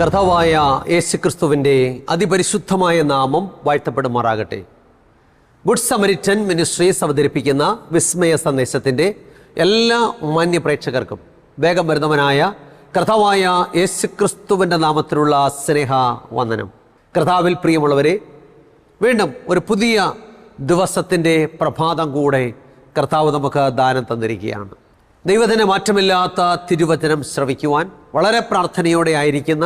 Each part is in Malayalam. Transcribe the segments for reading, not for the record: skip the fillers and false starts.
കർത്താവായ യേശുക്രിസ്തുവിൻ്റെ അതിപരിശുദ്ധമായ നാമം വാഴ്ത്തപ്പെടുമാറാകട്ടെ. ഗുഡ് സമരിറ്റൻ മിനിസ്ട്രീസ് അവതരിപ്പിക്കുന്ന വിസ്മയ സന്ദേശത്തിൻ്റെ എല്ലാ മാന്യ പ്രേക്ഷകർക്കും വേഗം വരുന്നവനായ കർത്താവായ യേശുക്രിസ്തുവിൻ്റെ നാമത്തിലുള്ള സ്നേഹ വന്ദനം. കർത്താവിൽ പ്രിയമുള്ളവരെ, വീണ്ടും ഒരു പുതിയ ദിവസത്തിൻ്റെ പ്രഭാതം കൂടെ കർത്താവ് നമുക്ക് ദാനം തന്നിരിക്കുകയാണ്. ദൈവത്തിന് മാറ്റമില്ലാത്ത തിരുവചനം ശ്രവിക്കുവാൻ വളരെ പ്രാർത്ഥനയോടെ ആയിരിക്കുന്ന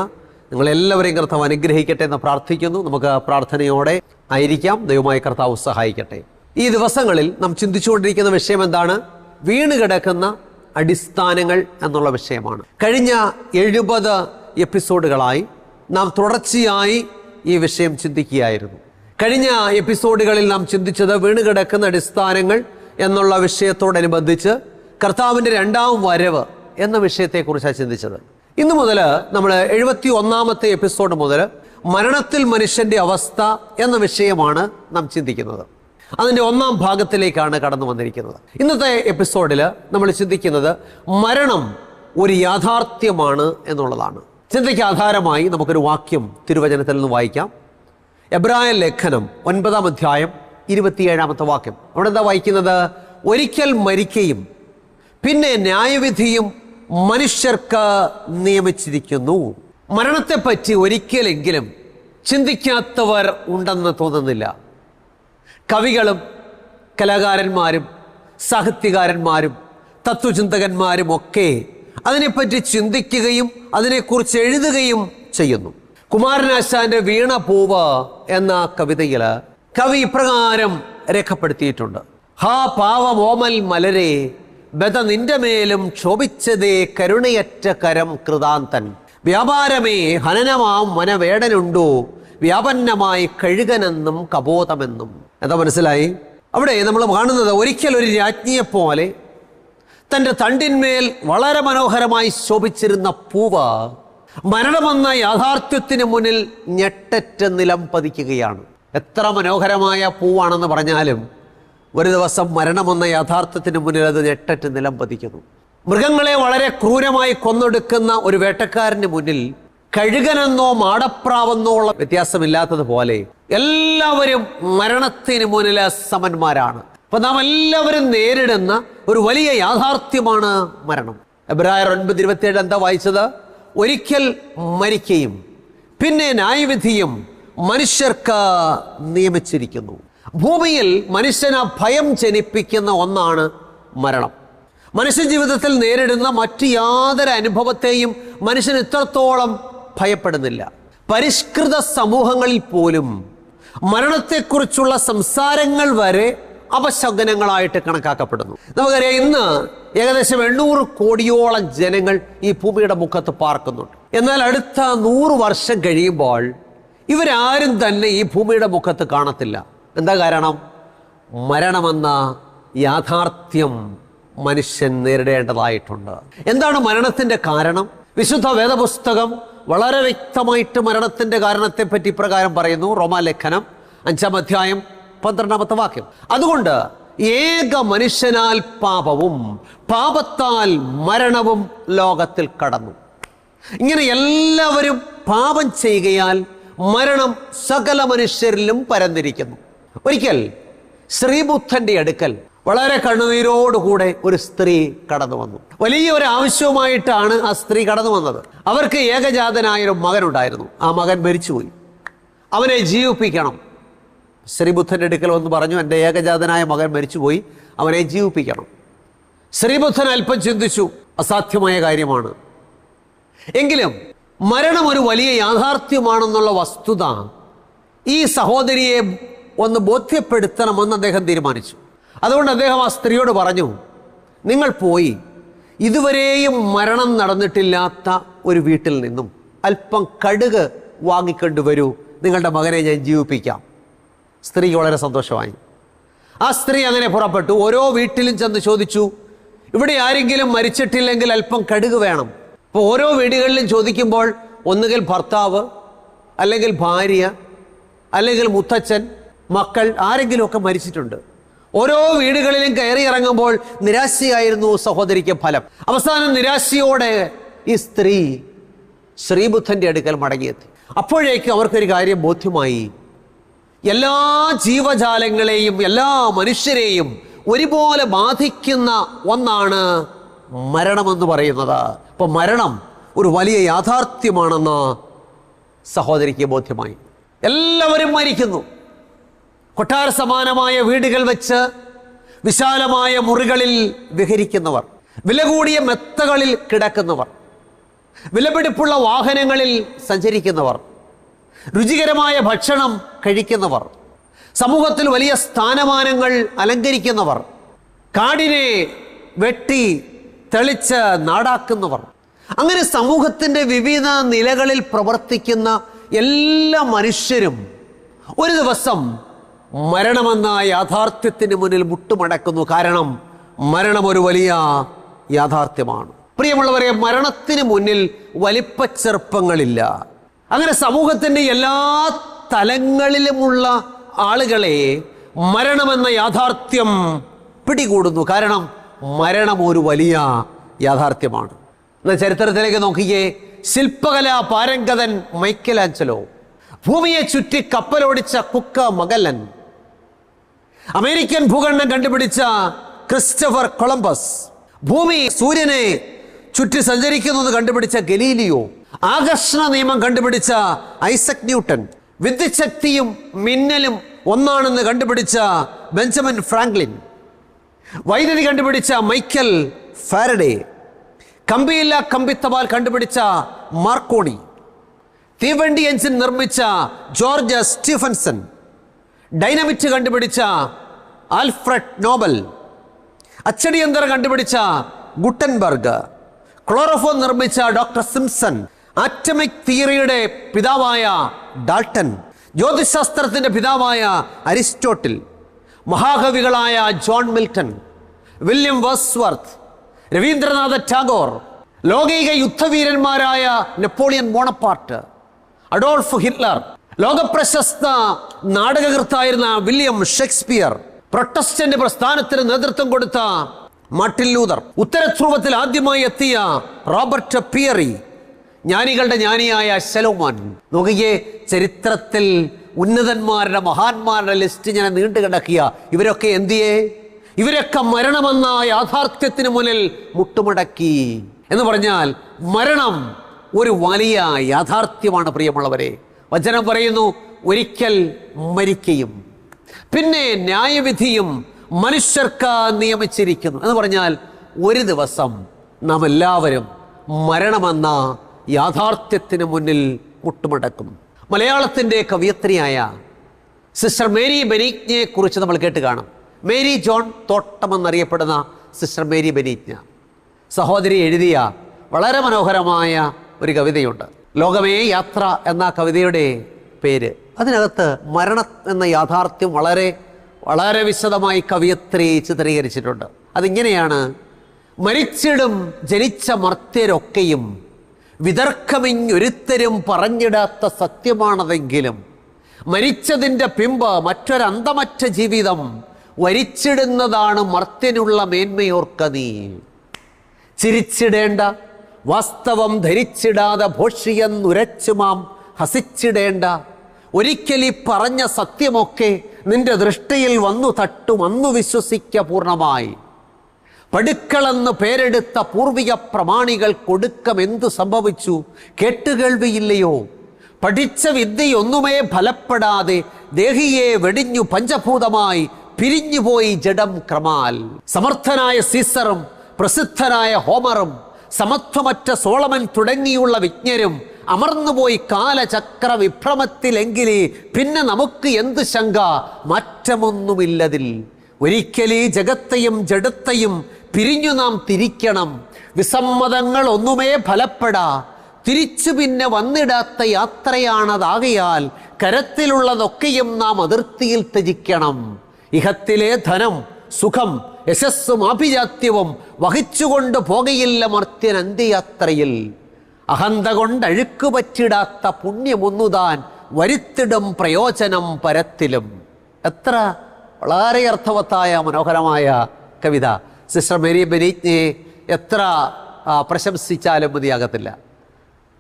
നിങ്ങളെല്ലാവരെയും കർത്താവ് അനുഗ്രഹിക്കട്ടെ എന്ന് പ്രാർത്ഥിക്കുന്നു. നമുക്ക് പ്രാർത്ഥനയോടെ ആയിരിക്കാം. ദൈവമായ കർത്താവ് സഹായിക്കട്ടെ. ഈ ദിവസങ്ങളിൽ നാം ചിന്തിച്ചുകൊണ്ടിരിക്കുന്ന വിഷയം എന്താണ്? വീണ് കിടക്കുന്ന അടിസ്ഥാനങ്ങൾ എന്നുള്ള വിഷയമാണ്. കഴിഞ്ഞ 70 എപ്പിസോഡുകളായി നാം തുടർച്ചയായി ഈ വിഷയം ചിന്തിക്കുകയായിരുന്നു. കഴിഞ്ഞ എപ്പിസോഡുകളിൽ നാം ചിന്തിച്ചത് വീണ് കിടക്കുന്ന അടിസ്ഥാനങ്ങൾ എന്നുള്ള വിഷയത്തോടനുബന്ധിച്ച് കർത്താവിൻ്റെ രണ്ടാം വരവ് എന്ന വിഷയത്തെക്കുറിച്ചാണ് ചിന്തിച്ചത്. ഇന്നു മുതൽ നമ്മൾ 71ാമത്തെ എപ്പിസോഡ് മുതൽ മരണത്തിൽ മനുഷ്യൻ്റെ അവസ്ഥ എന്ന വിഷയമാണ് നാം ചിന്തിക്കുന്നത്. അതിൻ്റെ 1ാം ഭാഗത്തിലേക്കാണ് കടന്നു വന്നിരിക്കുന്നത്. ഇന്നത്തെ എപ്പിസോഡിൽ നമ്മൾ ചിന്തിക്കുന്നത് മരണം ഒരു യാഥാർത്ഥ്യമാണ് എന്നുള്ളതാണ്. ചിന്തയ്ക്ക് ആധാരമായി നമുക്കൊരു വാക്യം തിരുവചനത്തിൽ നിന്ന് വായിക്കാം. എബ്രായ ലേഖനം 9ാം അധ്യായം 27ാമത്തെ വാക്യം. അവിടെ എന്താ വായിക്കുന്നത്? ഒരിക്കൽ മരിക്കുകയും പിന്നെ ന്യായവിധിയും മനുഷ്യർക്ക് നിയമിച്ചിരിക്കുന്നു. മരണത്തെപ്പറ്റി ഒരിക്കലെങ്കിലും ചിന്തിക്കാത്തവർ ഉണ്ടെന്ന് തോന്നുന്നില്ല. കവികളും കലാകാരന്മാരും സാഹിത്യകാരന്മാരും തത്വചിന്തകന്മാരും ഒക്കെ അതിനെപ്പറ്റി ചിന്തിക്കുകയും അതിനെക്കുറിച്ച് എഴുതുകയും ചെയ്യുന്നു. കുമാരനാശാന്റെ വീണ പൂവ് എന്ന കവിതയിൽ കവി ഇപ്രകാരം രേഖപ്പെടുത്തിയിട്ടുണ്ട്: ഹാ പാവമോമൽ മലരെ, ബത നിന്റെ മേലും ക്ഷോഭിച്ചതേ കരുണയറ്റ കരം കൃതാന്തൻ. വ്യാപാരമേ ഹനനമാം വനവേടനുണ്ടോ, വ്യാപന്നമായി കഴുകനെന്നും കബോധമെന്നും. എന്താ മനസ്സിലായി? അവിടെ നമ്മൾ കാണുന്നത് ഒരിക്കൽ ഒരു രാജ്ഞിയെപ്പോലെ തൻ്റെ തണ്ടിന്മേൽ വളരെ മനോഹരമായി ശോഭിച്ചിരുന്ന പൂവ് മരണമെന്ന യാഥാർത്ഥ്യത്തിന് മുന്നിൽ ഞെട്ടറ്റ് നിലം പതിക്കുകയാണ്. എത്ര മനോഹരമായ പൂവാണെന്ന് പറഞ്ഞാലും ഒരു ദിവസം മരണമെന്ന യാഥാർത്ഥ്യത്തിന് മുന്നിൽ അത് ഞെട്ടറ്റ് നിലം പതിക്കുന്നു. മൃഗങ്ങളെ വളരെ ക്രൂരമായി കൊന്നൊടുക്കുന്ന ഒരു വേട്ടക്കാരന് മുന്നിൽ കഴുകനെന്നോ മാടപ്രാവെന്നോ ഉള്ള വ്യത്യാസമില്ലാത്തതുപോലെ എല്ലാവരും മരണത്തിന് മുന്നിൽ സമന്മാരാണ്. അപ്പൊ നാം എല്ലാവരും നേരിടുന്ന ഒരു വലിയ യാഥാർത്ഥ്യമാണ് മരണം. എബ്രായർ 9:27 എന്താ വായിച്ചത്? ഒരിക്കൽ മരിക്കുകയും പിന്നെ ന്യായവിധിയും മനുഷ്യർക്ക് നിയമിച്ചിരിക്കുന്നു. ഭൂമിയിൽ മനുഷ്യന് ഭയം ജനിപ്പിക്കുന്ന ഒന്നാണ് മരണം. മനുഷ്യ ജീവിതത്തിൽ നേരിടുന്ന മറ്റു യാതൊരു അനുഭവത്തെയും മനുഷ്യൻ ഇത്രത്തോളം ഭയപ്പെടുന്നില്ല. പരിഷ്കൃത സമൂഹങ്ങളിൽ പോലും മരണത്തെക്കുറിച്ചുള്ള സംസാരങ്ങൾ വരെ അപശകുനങ്ങളായിട്ട് കണക്കാക്കപ്പെടുന്നു. നമുക്കറിയാം, ഇന്ന് ഏകദേശം 800 കോടിയോളം ജനങ്ങൾ ഈ ഭൂമിയുടെ മുഖത്ത് പാർക്കുന്നുണ്ട്. എന്നാൽ അടുത്ത 100 വർഷം കഴിയുമ്പോൾ ഇവരാരും തന്നെ ഈ ഭൂമിയുടെ മുഖത്ത് കാണത്തില്ല. എന്താ കാരണം? മരണമെന്ന യാഥാർത്ഥ്യം മനുഷ്യൻ നേരിടേണ്ടതായിട്ടുണ്ട്. എന്താണ് മരണത്തിൻ്റെ കാരണം? വിശുദ്ധ വേദപുസ്തകം വളരെ വ്യക്തമായിട്ട് മരണത്തിൻ്റെ കാരണത്തെപ്പറ്റി ഇപ്രകാരം പറയുന്നു. റോമാലേഖനം 5ാം അധ്യായം 12ാമത്തെ വാക്യം. അതുകൊണ്ട് ഏക മനുഷ്യനാൽ പാപവും പാപത്താൽ മരണവും ലോകത്തിൽ കടന്നു. ഇങ്ങനെ എല്ലാവരും പാപം ചെയ്യുകയാൽ മരണം സകല മനുഷ്യരിലും പരന്നിരിക്കുന്നു. ഒരിക്കൽ ശ്രീബുദ്ധന്റെ അടുക്കൽ വളരെ കണ്ണുനീരോടുകൂടെ ഒരു സ്ത്രീ കടന്നു വന്നു. വലിയ ഒരു ആവശ്യവുമായിട്ടാണ് ആ സ്ത്രീ കടന്നു വന്നത്. അവർക്ക് ഏകജാതനായൊരു മകനുണ്ടായിരുന്നു. ആ മകൻ മരിച്ചുപോയി. അവനെ ജീവിപ്പിക്കണം. ശ്രീബുദ്ധന്റെ അടുക്കൽ വന്ന് പറഞ്ഞു, എൻ്റെ ഏകജാതനായ മകൻ മരിച്ചുപോയി, അവനെ ജീവിപ്പിക്കണം. ശ്രീബുദ്ധൻ അല്പം ചിന്തിച്ചു. അസാധ്യമായ കാര്യമാണ്. എങ്കിലും മരണം ഒരു വലിയ യാഥാർത്ഥ്യമാണെന്നുള്ള വസ്തുത ഈ സഹോദരിയെ ഒന്ന് ബോധ്യപ്പെടുത്തണമെന്ന് അദ്ദേഹം തീരുമാനിച്ചു. അതുകൊണ്ട് അദ്ദേഹം ആ സ്ത്രീയോട് പറഞ്ഞു, നിങ്ങൾ പോയി ഇതുവരെയും മരണം നടന്നിട്ടില്ലാത്ത ഒരു വീട്ടിൽ നിന്നും അല്പം കടുക് വാങ്ങിക്കൊണ്ടുവരൂ, നിങ്ങളുടെ മകനെ ഞാൻ ജീവിപ്പിക്കാം. സ്ത്രീക്ക് വളരെ സന്തോഷമായി. ആ സ്ത്രീ അങ്ങനെ പുറപ്പെട്ടു. ഓരോ വീട്ടിലും ചെന്ന് ചോദിച്ചു, ഇവിടെ ആരെങ്കിലും മരിച്ചിട്ടില്ലെങ്കിൽ അല്പം കടുക് വേണം. അപ്പോൾ ഓരോ വീടുകളിലും ചോദിക്കുമ്പോൾ ഒന്നുകിൽ ഭർത്താവ്, അല്ലെങ്കിൽ ഭാര്യ, അല്ലെങ്കിൽ മുത്തച്ഛൻ, മക്കൾ ആരെങ്കിലുമൊക്കെ മരിച്ചിട്ടുണ്ട്. ഓരോ വീടുകളിലും കയറി ഇറങ്ങുമ്പോൾ നിരാശയായിരുന്നു സഹോദരിക്ക് ഫലം. അവസാനം നിരാശയോടെ ഈ സ്ത്രീ ശ്രീബുദ്ധൻ്റെ അടുക്കൽ മടങ്ങിയെത്തി. അപ്പോഴേക്കും അവർക്കൊരു കാര്യം ബോധ്യമായി. എല്ലാ ജീവജാലങ്ങളെയും എല്ലാ മനുഷ്യരെയും ഒരുപോലെ ബാധിക്കുന്ന ഒന്നാണ് മരണമെന്ന് പറയുന്നത്. അപ്പോൾ മരണം ഒരു വലിയ യാഥാർത്ഥ്യമാണെന്ന് സഹോദരിക്ക് ബോധ്യമായി. എല്ലാവരും മരിക്കുന്നു. കൊട്ടാര സമാനമായ വീടുകൾ വെച്ച് വിശാലമായ മുറികളിൽ വിഹരിക്കുന്നവർ, വില കൂടിയ മെത്തകളിൽ കിടക്കുന്നവർ, വിലപിടിപ്പുള്ള വാഹനങ്ങളിൽ സഞ്ചരിക്കുന്നവർ, രുചികരമായ ഭക്ഷണം കഴിക്കുന്നവർ, സമൂഹത്തിൽ വലിയ സ്ഥാനമാനങ്ങൾ അലങ്കരിക്കുന്നവർ, കാടിനെ വെട്ടി തെളിച്ച് നാടാക്കുന്നവർ, അങ്ങനെ സമൂഹത്തിൻ്റെ വിവിധ നിലകളിൽ പ്രവർത്തിക്കുന്ന എല്ലാ മനുഷ്യരും ഒരു ദിവസം മരണമെന്ന യാഥാർത്ഥ്യത്തിന് മുന്നിൽ മുട്ടുമടക്കുന്നു. കാരണം മരണം ഒരു വലിയ യാഥാർത്ഥ്യമാണ്. പ്രിയമുള്ളവരെ, മരണത്തിന് മുന്നിൽ വലിപ്പച്ചെറുപ്പങ്ങളില്ല. അങ്ങനെ സമൂഹത്തിൻ്റെ എല്ലാ തലങ്ങളിലുമുള്ള ആളുകളെ മരണമെന്ന യാഥാർത്ഥ്യം പിടികൂടുന്നു. കാരണം മരണം ഒരു വലിയ യാഥാർത്ഥ്യമാണ്. എന്നാൽ ചരിത്രത്തിലേക്ക് നോക്കിയേ. ശില്പകലാ പാരംഗതൻ മൈക്കലാഞ്ചലോ, ഭൂമിയെ ചുറ്റി കപ്പലോടിച്ച കുക്ക മഗല്ലൻ, അമേരിക്കൻ ഭൂഖണ്ഡം കണ്ടുപിടിച്ച ക്രിസ്റ്റഫർ കൊളംബസ്, ഭൂമി സൂര്യനെ ചുറ്റി സഞ്ചരിക്കുന്നത് കണ്ടുപിടിച്ച ഗലീലിയോ, ആകർഷണ നിയമം കണ്ടുപിടിച്ച ഐസക് ന്യൂട്ടൻ, വിദ്യുച്ഛക്തിയും മിന്നലും ഒന്നാണെന്ന് കണ്ടുപിടിച്ച ബെഞ്ചമിൻ ഫ്രാങ്ക്ലിൻ, വൈദ്യുതി കണ്ടുപിടിച്ച മൈക്കൽ ഫാരഡേ, കമ്പിയില്ല കമ്പിത്തപാൽ കണ്ടുപിടിച്ച മാർക്കോണി, തീവണ്ടി എഞ്ചിൻ നിർമ്മിച്ച ജോർജ് സ്റ്റീഫൻസൺ, ഡൈനമിറ്റ് കണ്ടുപിടിച്ച ആൽഫ്രഡ് നോബൽ, അച്ചടിയന്ത്രം കണ്ടുപിടിച്ച ഗുട്ടൻബർഗ്, ക്ലോറോഫോം നിർമ്മിച്ച ഡോക്ടർ സിംപ്സൺ, ആറ്റമിക് തിയറിയുടെ പിതാവായ ഡാൾട്ടൺ, ജ്യോതിശാസ്ത്രത്തിൻ്റെ പിതാവായ അരിസ്റ്റോട്ടിൽ, മഹാകവികളായ John Milton, William Wordsworth, Rabindranath Tagore, ലോകൈക യുദ്ധവീരന്മാരായ നെപ്പോളിയൻ ബോണപ്പാർട്ട്, അഡോൾഫ് ഹിറ്റ്ലർ, ലോകപ്രശസ്ത നാടകകൃത്തായിരുന്ന വില്യം ഷേക്സ്പിയർ, പ്രൊട്ടസ്റ്റന്റ് പ്രസ്ഥാനത്തിന് നേതൃത്വം കൊടുത്ത മാർട്ടിൻ ലൂതർ, ഉത്തരധ്രുവത്തിൽ ആദ്യമായി എത്തിയ റോബർട്ട് പിയറി, ജ്ഞാനികളുടെ ജ്ഞാനിയായ ശലോമോൻ. നോക്കിയേ, ചരിത്രത്തിൽ ഉന്നതന്മാരുടെ മഹാന്മാരുടെ ലിസ്റ്റ് ഞാൻ നീണ്ടു കിടക്കിയ ഇവരൊക്കെ എന്തിയേ? ഇവരൊക്കെ മരണമെന്ന യാഥാർത്ഥ്യത്തിന് മുന്നിൽ മുട്ടുമടക്കി. എന്ന് പറഞ്ഞാൽ മരണം ഒരു വലിയ യാഥാർത്ഥ്യമാണ്. പ്രിയമുള്ളവരെ, വചനം പറയുന്നു, ഒരിക്കൽ മരിക്കുകയും പിന്നെ ന്യായവിധിയും മനുഷ്യർക്ക് നിയമിച്ചിരിക്കുന്നു. എന്ന് പറഞ്ഞാൽ ഒരു ദിവസം നാം എല്ലാവരും മരണമെന്ന യാഥാർത്ഥ്യത്തിന് മുന്നിൽ മുട്ടുമടക്കും. മലയാളത്തിൻ്റെ കവയിത്രിയായ സിസ്റ്റർ മേരി ബെനീഗ്നയെ കുറിച്ച് നമ്മൾ കേട്ട് കാണും. മേരി ജോൺ തോട്ടം എന്നറിയപ്പെടുന്ന സിസ്റ്റർ മേരി ബെനീഗ്ന സഹോദരി എഴുതിയ വളരെ മനോഹരമായ ഒരു കവിതയുണ്ട്. ലോകമേ യാത്ര എന്ന കവിതയുടെ പേര്. അതിനകത്ത് മരണം എന്ന യാഥാർത്ഥ്യം വളരെ വളരെ വിശദമായി കവയിത്രി ചിത്രീകരിച്ചിട്ടുണ്ട്. അതിങ്ങനെയാണ്: മരിച്ചിടും ജനിച്ച മർത്യരൊക്കെയും വിതർക്കമിഞ്ഞൊരുത്തരും പറഞ്ഞിടാത്ത സത്യമാണതെങ്കിലും മരിച്ചതിൻ്റെ പിമ്പ് മറ്റൊരന്തമറ്റ ജീവിതം വരിച്ചിടുന്നതാണ് മർത്യനുള്ള മേന്മയോർക്ക നീ. ചിരിച്ചിടേണ്ട വാസ്തവം ധരിച്ചിടാതെ ഭോഷിയെന്നുരച്ചുമാം ഹസിച്ചിടേണ്ട. ഒരിക്കലീ പറഞ്ഞ സത്യമൊക്കെ നിന്റെ ദൃഷ്ടിയിൽ വന്നു തട്ടും അന്നു വിശ്വസിക്ക പൂർണ്ണമായി. പടുക്കളെന്ന് പേരെടുത്ത പൂർവിക പ്രമാണികൾ കൊടുക്കം എന്തു സംഭവിച്ചു കേട്ടുകേൾവിയില്ലയോ? പഠിച്ച വിദ്യയൊന്നുമേ ഫലപ്പെടാതെ ദേഹിയെ വെടിഞ്ഞു പഞ്ചഭൂതമായി പിരിഞ്ഞുപോയി ജഡം ക്രമാൽ. സമർത്ഥനായ സീസറും പ്രസിദ്ധനായ ഹോമറും സമത്വമറ്റ സോളമൻ തുടങ്ങിയുള്ള വിജ്ഞരും അമർന്നുപോയി കാലചക്ര വിഭ്രമത്തിലെങ്കിലേ പിന്നെ നമുക്ക് എന്ത് ശങ്ക? മാറ്റമൊന്നുമില്ലതിൽ. ഒരിക്കലീ ജഗത്തെയും ജഡത്തെയും പിരിഞ്ഞു നാം തിരിക്കണം. വിസമ്മതങ്ങൾ ഒന്നുമേ ഫലപ്പെടാ തിരിച്ചു പിന്നെ വന്നിടാത്ത യാത്രയാണതാകയാൽ കരത്തിലുള്ളതൊക്കെയും നാം അതിർത്തിയിൽ ത്യജിക്കണം. ഇഹത്തിലെ ധനം സുഖം യശസ്സും ആഭിജാത്യവും വഹിച്ചുകൊണ്ട് പോകയില്ല മർത്യൻ അന്ത്യയാത്രയിൽ. അഹന്ത കൊണ്ടഴുക്കു പറ്റിടാത്ത പുണ്യമൊന്നുതാൻ വരുത്തിടും പ്രയോജനം പരത്തിലും. എത്ര വളരെ അർത്ഥവത്തായ മനോഹരമായ കവിത! സിസ്റ്റർ മേരി ബെനീഗ്നയെ എത്ര പ്രശംസിച്ചാലും മതിയാകത്തില്ല.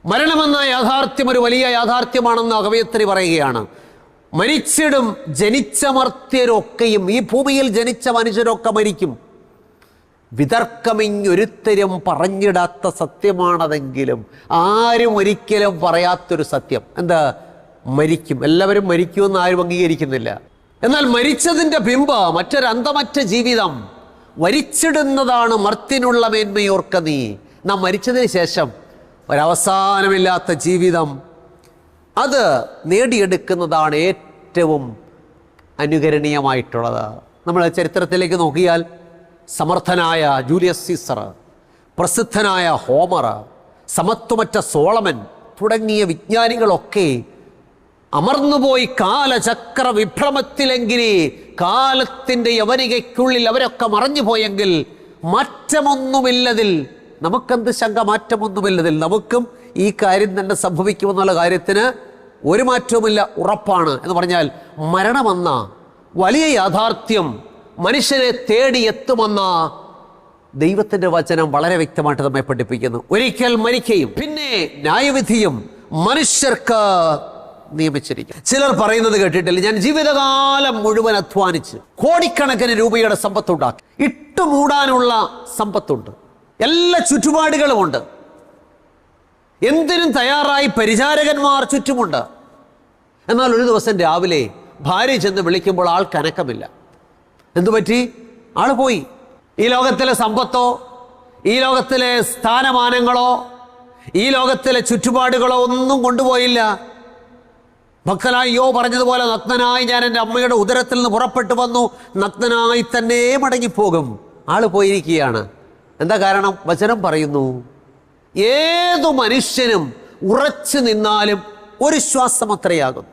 മരണമെന്ന യാഥാർത്ഥ്യം ഒരു വലിയ യാഥാർത്ഥ്യമാണെന്ന് കവയിത്രി പറയുകയാണ്. മരിച്ചിടും ജനിച്ചമർത്യരൊക്കെയും, ഈ ഭൂമിയിൽ ജനിച്ച മനുഷ്യരൊക്കെ മരിക്കും. വിതർക്കമിങ്ങൊരുത്തരും പറഞ്ഞിടാത്ത സത്യമാണതെങ്കിലും ആരും ഒരിക്കലും പറയാത്തൊരു സത്യം. എന്താ? മരിക്കും. എല്ലാവരും മരിക്കുമെന്ന് ആരും അംഗീകരിക്കുന്നില്ല. എന്നാൽ മരിച്ചതിൻ്റെ ബിംബ മറ്റൊരന്തമറ്റ ജീവിതം വരിച്ചിടുന്നതാണ് മർത്തിനുള്ള മേന്മയോർക്ക നീ. നാം മരിച്ചതിന് ശേഷം ഒരവസാനമില്ലാത്ത ജീവിതം, അത് നേടിയെടുക്കുന്നതാണ് ഏറ്റവും അനുകരണീയമായിട്ടുള്ളത്. നമ്മൾ ചരിത്രത്തിലേക്ക് നോക്കിയാൽ സമർത്ഥനായ ജൂലിയസ് സീസർ, പ്രസിദ്ധനായ ഹോമർ, സമത്വമറ്റ സോളമൻ തുടങ്ങിയ വിജ്ഞാനികളൊക്കെ അമർന്നുപോയി കാലചക്ര വിഭ്രമത്തിലെങ്കിലേ കാലത്തിൻ്റെ യവനികയ്ക്കുള്ളിൽ അവരൊക്കെ മറഞ്ഞുപോയെങ്കിൽ മാറ്റമൊന്നുമില്ലതിൽ നമുക്കെന്ത് ശങ്ക? മാറ്റമൊന്നുമില്ലതിൽ നമുക്കും ഈ കാര്യം തന്നെ സംഭവിക്കുമെന്നുള്ള കാര്യത്തിന് ഒരു മാറ്റവുമില്ല, ഉറപ്പാണ്. എന്ന് പറഞ്ഞാൽ മരണമെന്ന വലിയ യാഥാർത്ഥ്യം മനുഷ്യരെ തേടി എത്തുമെന്ന ദൈവത്തിൻ്റെ വചനം വളരെ വ്യക്തമായിട്ട് നമ്മെ പഠിപ്പിക്കുന്നു. ഒരിക്കൽ മരിക്കുകയും പിന്നെ ന്യായവിധിയും മനുഷ്യർക്ക് നിയമിച്ചിരിക്കും. ചിലർ പറയുന്നത് കേട്ടിട്ടില്ല, ഞാൻ ജീവിതകാലം മുഴുവൻ അധ്വാനിച്ച് കോടിക്കണക്കിന് രൂപയുടെ സമ്പത്തുണ്ടാക്കി, ഇട്ടുമൂടാനുള്ള സമ്പത്തുണ്ട്, എല്ലാ ചുറ്റുപാടുകളുമുണ്ട്, എന്തിനും തയ്യാറായി പരിചാരകന്മാർ ചുറ്റുമുണ്ട്. എന്നാൽ ഒരു ദിവസം രാവിലെ ഭാര്യ ചെന്ന് വിളിക്കുമ്പോൾ ആൾക്ക് അനക്കമില്ല. എന്തുപറ്റി? ആള് പോയി. ഈ ലോകത്തിലെ സമ്പത്തോ, ഈ ലോകത്തിലെ സ്ഥാനമാനങ്ങളോ, ഈ ലോകത്തിലെ ചുറ്റുപാടുകളോ ഒന്നും കൊണ്ടുപോയില്ല. ഭക്തനായി യോ പറഞ്ഞതുപോലെ, നഗ്നനായി ഞാൻ എൻ്റെ അമ്മയുടെ ഉദരത്തിൽ നിന്ന് പുറപ്പെട്ടു വന്നു, നഗ്നനായി തന്നെ മടങ്ങിപ്പോകും. ആള് പോയിരിക്കുകയാണ്. എന്താ കാരണം? വചനം പറയുന്നു, ഏതു മനുഷ്യനും ഉറച്ചു നിന്നാലും ഒരു ശ്വാസം അത്രയാകും.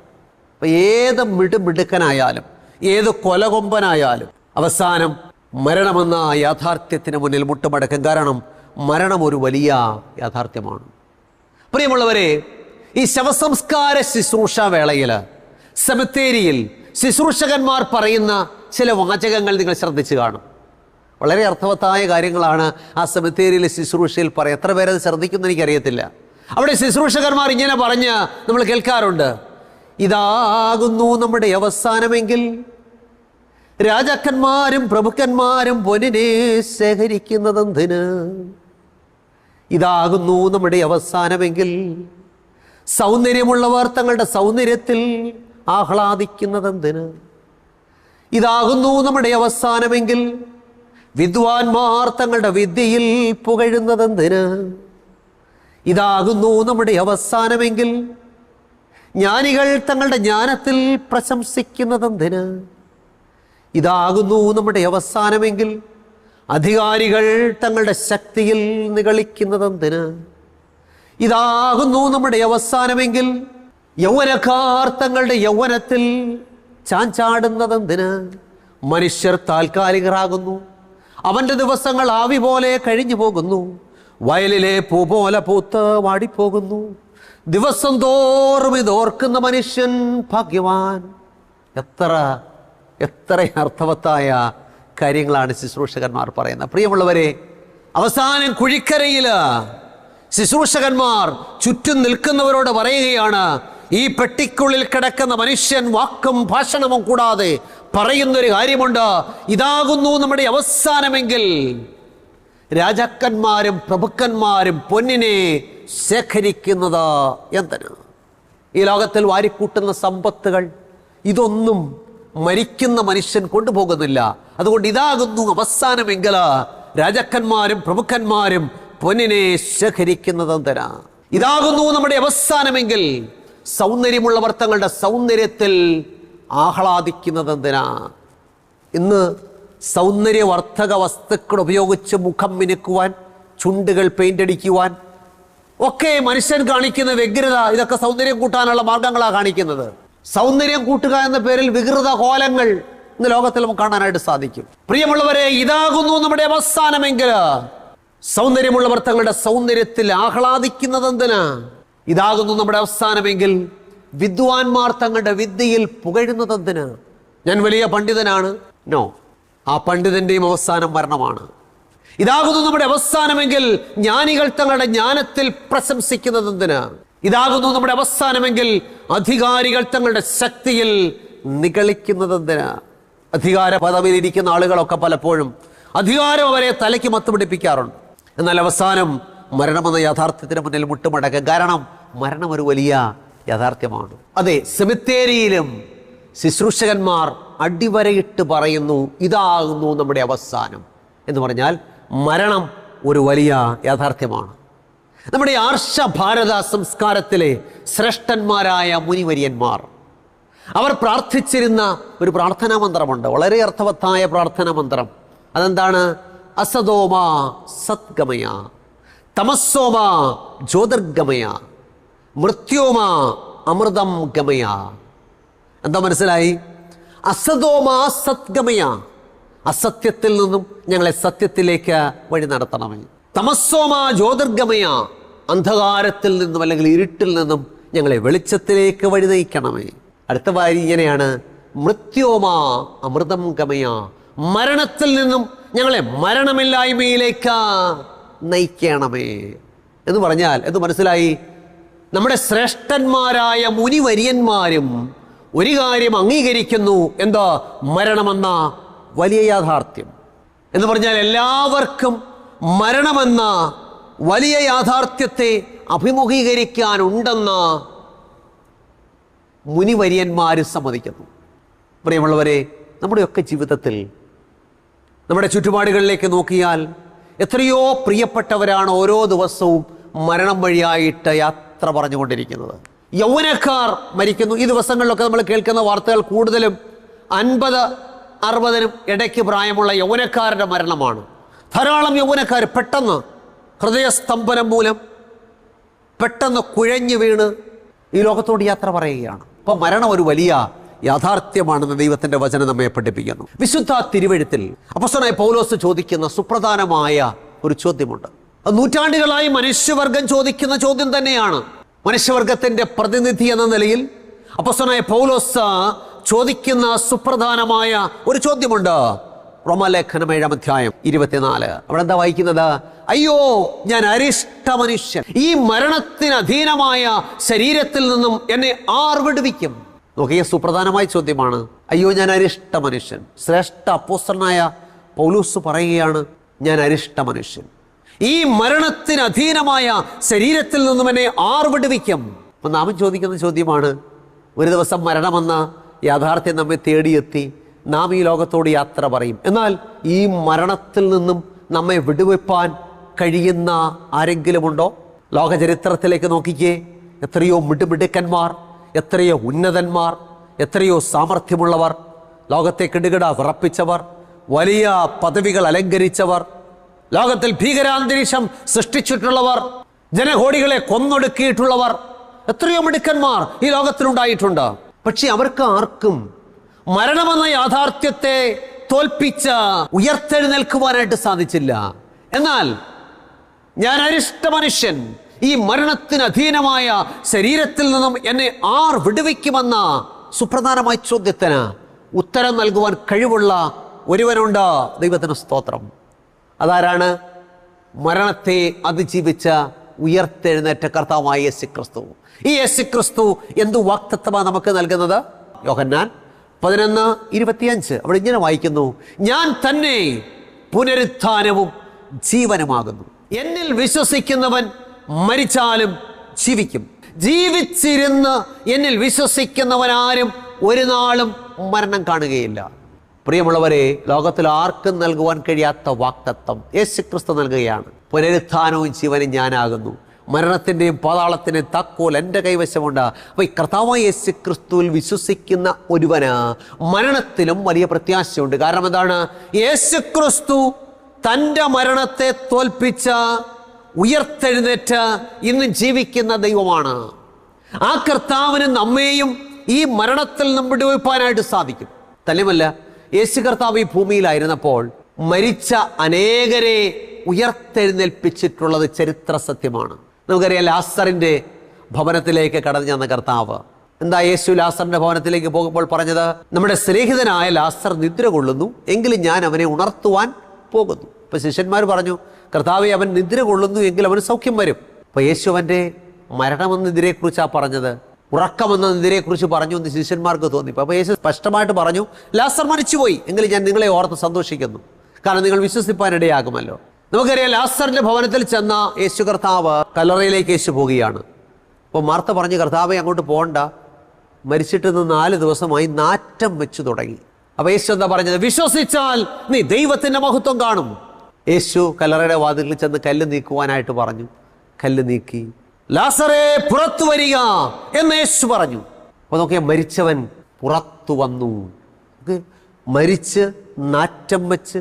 അപ്പം ഏത് മിടുക്കനായാലും ഏത് കൊലകൊമ്പനായാലും അവസാനം മരണമെന്ന യാഥാർത്ഥ്യത്തിന് മുന്നിൽ മുട്ടുമടക്കും. കാരണം മരണം ഒരു വലിയ യാഥാർത്ഥ്യമാണ്. പ്രിയമുള്ളവരെ, ഈ ശവസംസ്കാര ശുശ്രൂഷ വേളയിൽ സെമിത്തേരിയിൽ ശുശ്രൂഷകന്മാർ പറയുന്ന ചില വാചകങ്ങൾ നിങ്ങൾ ശ്രദ്ധിച്ചു കാണും. വളരെ അർത്ഥവത്തായ കാര്യങ്ങളാണ് ആ സെമിത്തേരിയിലെ ശുശ്രൂഷയിൽ പറയുക. എത്ര പേരത് ശ്രദ്ധിക്കുമെന്ന് എനിക്കറിയത്തില്ല. അവിടെ ശുശ്രൂഷകന്മാർ ഇങ്ങനെ പറഞ്ഞ് നമ്മൾ കേൾക്കാറുണ്ട്, ഇതാകുന്നു നമ്മുടെ അവസാനമെങ്കിൽ രാജാക്കന്മാരും പ്രഭുക്കന്മാരും പൊന്നിനെ ശേഖരിക്കുന്നതെന്തിന്? ഇതാകുന്നു നമ്മുടെ അവസാനമെങ്കിൽ സൗന്ദര്യമുള്ളവർ തങ്ങളുടെ സൗന്ദര്യത്തിൽ ആഹ്ലാദിക്കുന്നതെന്തിന്? ഇതാകുന്നു നമ്മുടെ അവസാനമെങ്കിൽ വിദ്വാൻമാർ തങ്ങളുടെ വിദ്യയിൽ പുകഴുന്നതെന്തിന്? ഇതാകുന്നു നമ്മുടെ അവസാനമെങ്കിൽ ജ്ഞാനികൾ തങ്ങളുടെ ജ്ഞാനത്തിൽ പ്രശംസിക്കുന്നതെന്തിന്? ഇതാകുന്നു നമ്മുടെ അവസാനമെങ്കിൽ അധികാരികൾ തങ്ങളുടെ ശക്തിയിൽ നിഗളിക്കുന്നതെന്തിന്? ഇതാകുന്നു നമ്മുടെ അവസാനമെങ്കിൽ യൗവനക്കാർ തങ്ങളുടെ യൗവനത്തിൽ ചാഞ്ചാടുന്നതെന്തിന്? മനുഷ്യർ താൽക്കാലികരാകുന്നു, അവൻ്റെ ദിവസങ്ങൾ ആവി പോലെ കഴിഞ്ഞു പോകുന്നു, വയലിലെ പൂ പോലെ പൂത്ത് വാടിപ്പോകുന്നു. ദിവസം തോറും ഇതോർക്കുന്ന മനുഷ്യൻ ഭാഗ്യവാൻ. എത്ര അർത്ഥവത്തായ കാര്യങ്ങളാണ് ശുശ്രൂഷകന്മാർ പറയുന്നത്. പ്രിയമുള്ളവരെ, അവസാനം കുഴിക്കരയിൽ ശുശ്രൂഷകന്മാർ ചുറ്റും നിൽക്കുന്നവരോട് പറയുകയാണ്, ഈ പെട്ടിക്കുള്ളിൽ കിടക്കുന്ന മനുഷ്യൻ വാക്കും ഭാഷണവും കൂടാതെ പറയുന്നൊരു കാര്യമുണ്ട്, ഇതാകുന്നു നമ്മുടെ അവസാനമെങ്കിൽ രാജാക്കന്മാരും പ്രഭുക്കന്മാരും പൊന്നിനെ ശേഖരിക്കുന്നത് എന്തിന്? ഈ ലോകത്തിൽ വാരിക്കൂട്ടുന്ന സമ്പത്തുകൾ ഇതൊന്നും മരിക്കുന്ന മനുഷ്യൻ കൊണ്ടുപോകുന്നില്ല. അതുകൊണ്ട് ഇതാകുന്നു അവസാനമെങ്കിൽ രാജാക്കന്മാരും പ്രഭുക്കന്മാരും പൊന്നിനെ ശേഖരിക്കുന്നത് എന്തിനാ? ഇതാകുന്നു നമ്മുടെ അവസാനമെങ്കിൽ സൗന്ദര്യമുള്ളവർ തങ്ങളുടെ സൗന്ദര്യത്തിൽ ആഹ്ലാദിക്കുന്നത് എന്തിനാ? ഇന്ന് സൗന്ദര്യവർദ്ധക വസ്തുക്കൾ ഉപയോഗിച്ച് മുഖം മിനുക്കുവാൻ, ചുണ്ടുകൾ പെയിന്റ് അടിക്കുവാൻ ഒക്കെ മനുഷ്യൻ കാണിക്കുന്ന വ്യഗ്രത, ഇതൊക്കെ സൗന്ദര്യം കൂട്ടാനുള്ള മാർഗങ്ങളാണ് കാണിക്കുന്നത്. സൗന്ദര്യം കൂട്ടുക എന്ന പേരിൽ വികൃത കോലങ്ങൾ ഇന്ന് ലോകത്തിൽ നമുക്ക് കാണാനായിട്ട് സാധിക്കും. പ്രിയമുള്ളവരെ, ഇതാകുന്നു നമ്മുടെ അവസാനമെങ്കിൽ സൗന്ദര്യമുള്ളവർ തങ്ങളുടെ സൗന്ദര്യത്തിൽ ആഹ്ലാദിക്കുന്നത് എന്തിനാ? ഇതാകുന്നു നമ്മുടെ അവസാനമെങ്കിൽ വിദ്വാൻമാർ തങ്ങളുടെ വിദ്യയിൽ പുകഴുന്നത് എന്തിന്? ഞാൻ വലിയ പണ്ഡിതനാണ്. നോ, ആ പണ്ഡിതന്റെയും അവസാനം മരണമാണ്. ഇതാകുന്നു നമ്മുടെ അവസാനമെങ്കിൽ ജ്ഞാനികൾ തങ്ങളുടെ ജ്ഞാനത്തിൽ പ്രശംസിക്കുന്നത് എന്തിന്? ഇതാകുന്നു നമ്മുടെ അവസാനമെങ്കിൽ അധികാരികൾ തങ്ങളുടെ ശക്തിയിൽ നിഗളിക്കുന്നത് എന്തിന്? അധികാര പദവിയിൽ ഇരിക്കുന്ന ആളുകളൊക്കെ പലപ്പോഴും അധികാരം അവരെ തലയ്ക്ക് മത്ത് പിടിപ്പിക്കാറുണ്ട്. എന്നാൽ അവസാനം മരണമെന്ന യാഥാർത്ഥ്യത്തിന് മുന്നിൽ മുട്ടുമടക്കും. കാരണം മരണം ഒരു വലിയ യാഥാർത്ഥ്യമാണ്. അതെ, സെമിത്തേരിയിലും ശുശ്രൂഷകന്മാർ അടിവരയിട്ട് പറയുന്നു, ഇതാകുന്നു നമ്മുടെ അവസാനം എന്ന് പറഞ്ഞാൽ മരണം ഒരു വലിയ യാഥാർത്ഥ്യമാണ്. നമ്മുടെ ആർഷ ഭാരത സംസ്കാരത്തിലെ ശ്രേഷ്ഠന്മാരായ മുനിവര്യന്മാർ അവർ പ്രാർത്ഥിച്ചിരുന്ന ഒരു പ്രാർത്ഥനാ മന്ത്രമുണ്ട്, വളരെ അർത്ഥവത്തായ പ്രാർത്ഥനാ മന്ത്രം. അതെന്താണ്? അസതോമ സദ്ഗമയ, തമസ്സോമ ജ്യോതിർഗമയ, മൃത്യോമ അമൃതം ഗമയ. എന്താ മനസ്സിലായി? അസതോമ സദ്ഗമയ, അസത്യത്തിൽ നിന്നും ഞങ്ങളെ സത്യത്തിലേക്ക് വഴി നടത്തണമേ. തമസ്സോമ ജ്യോതിർഗമയ, അന്ധകാരത്തിൽ നിന്നും അല്ലെങ്കിൽ ഇരുട്ടിൽ നിന്നും ഞങ്ങളെ വെളിച്ചത്തിലേക്ക് വഴി നയിക്കണമേ. അടുത്ത വാരി ഇങ്ങനെയാണ്, മൃത്യോമ അമൃതം ഗമയ, മരണത്തിൽ നിന്നും ഞങ്ങളെ മരണമില്ലായ്മയിലേക്ക് നയിക്കണമേ എന്ന് പറഞ്ഞാൽ എന്ത് മനസ്സിലായി? നമ്മുടെ ശ്രേഷ്ഠന്മാരായ മുനിവര്യന്മാരും ഒരു കാര്യം അംഗീകരിക്കുന്നു, എന്താ? മരണമെന്ന വലിയ യാഥാർത്ഥ്യം എന്ന് പറഞ്ഞാൽ എല്ലാവർക്കും മരണമെന്ന വലിയ യാഥാർത്ഥ്യത്തെ അഭിമുഖീകരിക്കാനുണ്ടെന്ന് മുനിവര്യന്മാർ സമ്മതിക്കുന്നു. പ്രിയമുള്ളവരെ, നമ്മുടെയൊക്കെ ജീവിതത്തിൽ നമ്മുടെ ചുറ്റുപാടുകളിലേക്ക് നോക്കിയാൽ എത്രയോ പ്രിയപ്പെട്ടവരാണ് ഓരോ ദിവസവും മരണം വഴിയായിട്ട് യാത്ര പറഞ്ഞുകൊണ്ടിരിക്കുന്നത്. യൗവനക്കാർ മരിക്കുന്നു. ഈ ദിവസങ്ങളിലൊക്കെ നമ്മൾ കേൾക്കുന്ന വാർത്തകൾ കൂടുതലും 50-60 ഇടയ്ക്ക് പ്രായമുള്ള യൗവനക്കാരുടെ മരണമാണ്. ധാരാളം യൗവനക്കാർ പെട്ടെന്ന് ഹൃദയസ്തംഭനം മൂലം പെട്ടെന്ന് കുഴഞ്ഞു വീണ് ഈ ലോകത്തോട് യാത്ര പറയുകയാണ്. അപ്പം മരണം ഒരു വലിയ യാഥാർത്ഥ്യമാണെന്ന് ദൈവത്തിൻ്റെ വചനം നമ്മെ പഠിപ്പിക്കുന്നു. വിശുദ്ധ തിരുവെഴുത്തിൽ അപ്പോസ്തലനായ പൗലോസ് ചോദിക്കുന്ന സുപ്രധാനമായ ഒരു ചോദ്യമുണ്ട്. അത് നൂറ്റാണ്ടുകളായി മനുഷ്യവർഗം ചോദിക്കുന്ന ചോദ്യം തന്നെയാണ്. മനുഷ്യവർഗത്തിൻ്റെ പ്രതിനിധി എന്ന നിലയിൽ അപ്പോസ്തലനായ പൗലോസ് ചോദിക്കുന്ന സുപ്രധാനമായ ഒരു ചോദ്യമുണ്ട്. റോമാലേഖനം 7-ാം അധ്യായം 24. അവിടെ എന്താ വായിക്കുന്നത്? അയ്യോ, ഞാൻ അരിഷ്ട മനുഷ്യൻ, ഈ മരണത്തിന് അധീനമായ ശരീരത്തിൽ നിന്നും എന്നെ ആർ വിടുവിക്കും? നോക്കിയ സുപ്രധാനമായ ചോദ്യമാണ്. അയ്യോ, ഞാൻ അരിഷ്ട മനുഷ്യൻ. ശ്രേഷ്ഠ അപ്പോസ്തലനായ പൗലോസ് പറയുകയാണ്, ഞാൻ അരിഷ്ട മനുഷ്യൻ, ഈ മരണത്തിന് അധീനമായ ശരീരത്തിൽ നിന്നും എന്നെ ആർ വിടുവിക്കും? അപ്പം നാം ചോദിക്കുന്ന ചോദ്യമാണ്. ഒരു ദിവസം മരണമെന്ന യാഥാർത്ഥ്യം നമ്മെ തേടിയെത്തി നാം ഈ ലോകത്തോട് യാത്ര പറയും. എന്നാൽ ഈ മരണത്തിൽ നിന്നും നമ്മെ വിടുവിപ്പാൻ കഴിയുന്ന ആരെങ്കിലുമുണ്ടോ? ലോകചരിത്രത്തിലേക്ക് നോക്കിക്കേ. എത്രയോ മിടുമിടുക്കന്മാർ, എത്രയോ ഉന്നതന്മാർ, എത്രയോ സാമർഥ്യമുള്ളവർ, ലോകത്തെ കിടുകിട വിറപ്പിച്ചവർ, വലിയ പദവികൾ അലങ്കരിച്ചവർ, ലോകത്തിൽ ഭീകരാന്തരീക്ഷം സൃഷ്ടിച്ചിട്ടുള്ളവർ, ജനകോടികളെ കൊന്നൊടുക്കിയിട്ടുള്ളവർ, എത്രയോ മിടുക്കന്മാർ ഈ ലോകത്തിലുണ്ടായിട്ടുണ്ട്. പക്ഷെ അവർക്ക് ആർക്കും മരണമെന്ന യാഥാർത്ഥ്യത്തെ തോൽപ്പിച്ച് ഉയർത്തെഴുന്നേൽക്കുവാനായിട്ട് സാധിച്ചില്ല. എന്നാൽ ഞാൻ അരിഷ്ട മനുഷ്യൻ, ഈ മരണത്തിന് അധീനമായ ശരീരത്തിൽ നിന്നും എന്നെ ആർ വിടുവിക്കുമെന്ന സുപ്രധാനമായ ചോദ്യത്തിന് ഉത്തരം നൽകുവാൻ കഴിവുള്ള ഒരുവനുണ്ട്. ദൈവത്തിന് സ്തോത്രം. അതാരാണ്? മരണത്തെ അതിജീവിച്ച ഉയർത്തെഴുന്നേറ്റ കർത്താവായ യേശുക്രിസ്തു. ഈ യേശുക്രിസ്തു എന്തു വാഗ്ദത്തമാണ് നമുക്ക് നൽകുന്നത്? യോഹന്നാൻ 11:25 അവിടെ ഇങ്ങനെ വായിക്കുന്നു, ഞാൻ തന്നെ പുനരുത്ഥാനവും ജീവനുമാകുന്നു, എന്നിൽ വിശ്വസിക്കുന്നവൻ മരിച്ചാലും ജീവിക്കും, ജീവിച്ചിരുന്ന് എന്നിൽ വിശ്വസിക്കുന്നവനാരും ഒരു നാളും മരണം കാണുകയില്ല. പ്രിയമുള്ളവരെ, ലോകത്തിൽ ആർക്കും നൽകുവാൻ കഴിയാത്ത വാഗ്ദത്തം യേശുക്രിസ്തു നൽകുകയാണ്. പുനരുത്ഥാനവും ജീവനും ഞാനാകുന്നു, മരണത്തിൻ്റെയും പാതാളത്തിൻ്റെയും താക്കോൽ എൻ്റെ കൈവശമുണ്ട്. അപ്പോൾ ഈ കർത്താവായ യേശുക്രിസ്തുവിൽ വിശ്വസിക്കുന്ന ഒരുവന് മരണത്തിലും വലിയ പ്രത്യാശയുണ്ട്. കാരണം എന്താണ്? യേശുക്രിസ്തു തൻ്റെ മരണത്തെ തോൽപ്പിച്ച ഉയർത്തെഴുന്നേറ്റ് ഇന്ന് ജീവിക്കുന്ന ദൈവമാണ്. ആ കർത്താവിന് നമ്മെയും ഈ മരണത്തിൽ നിന്ന് വിടുവിപ്പാനായിട്ട് സാധിക്കും. തന്നെയുമല്ല, യേശു കർത്താവ് ഈ ഭൂമിയിലായിരുന്നപ്പോൾ മരിച്ച അനേകരെ ഉയർത്തെഴുന്നേൽപ്പിച്ചിട്ടുള്ളത് ചരിത്ര സത്യമാണ്. നമുക്കറിയാം, ലാസറിൻ്റെ ഭവനത്തിലേക്ക് കടന്നു ചെന്ന കർത്താവ് എന്താ യേശു ലാസറിന്റെ ഭവനത്തിലേക്ക് പോകുമ്പോൾ പറഞ്ഞത്? നമ്മുടെ സ്നേഹിതനായ ലാസർ നിദ്ര കൊള്ളുന്നു, എങ്കിലും ഞാൻ അവനെ ഉണർത്തുവാൻ പോകുന്നു. അപ്പോൾ ശിഷ്യന്മാർ പറഞ്ഞു, കർത്താവെ, അവൻ നിദ്ര കൊള്ളുന്നു എങ്കിൽ അവന് സൗഖ്യം വരും. അപ്പോൾ യേശു അവൻ്റെ മരണമെന്ന നിദ്രയെക്കുറിച്ചാണ് പറഞ്ഞത്, ഉറക്കമെന്ന നിദ്രയെക്കുറിച്ച് പറഞ്ഞു എന്ന് ശിഷ്യന്മാർക്ക് തോന്നി. അപ്പോൾ യേശു സ്പഷ്ടമായിട്ട് പറഞ്ഞു, ലാസർ മരിച്ചുപോയി, എങ്കിലും ഞാൻ നിങ്ങളെ ഓർത്ത് സന്തോഷിക്കുന്നു, കാരണം നിങ്ങൾ വിശ്വസിപ്പാനിടയാകുമല്ലോ. നമുക്കറിയാം, ലാസറിൻ്റെ ഭവനത്തിൽ ചെന്ന യേശു കർത്താവ് കല്ലറയിലേക്ക് യേശു പോവുകയാണ്. അപ്പോൾ മാർത്ത പറഞ്ഞു, കർത്താവെ, അങ്ങോട്ട് പോകണ്ട, മരിച്ചിട്ട് 4 ദിവസമായി നാറ്റം വെച്ചു തുടങ്ങി. അപ്പോൾ യേശു എന്താ പറഞ്ഞത്? വിശ്വസിച്ചാൽ നീ ദൈവത്തിൻ്റെ മഹത്വം കാണും. യേശു കല്ലറയുടെ വാതിലിൽ ചെന്ന് കല്ല് നീക്കുവാനായിട്ട് പറഞ്ഞു. കല്ല് നീക്കി. ലാസറേ, പുറത്തു വരിക എന്ന് യേശു പറഞ്ഞു. അപ്പോൾ നോക്കിയാൽ മരിച്ചവൻ പുറത്തു വന്നു. മരിച്ച് നാറ്റം വെച്ച്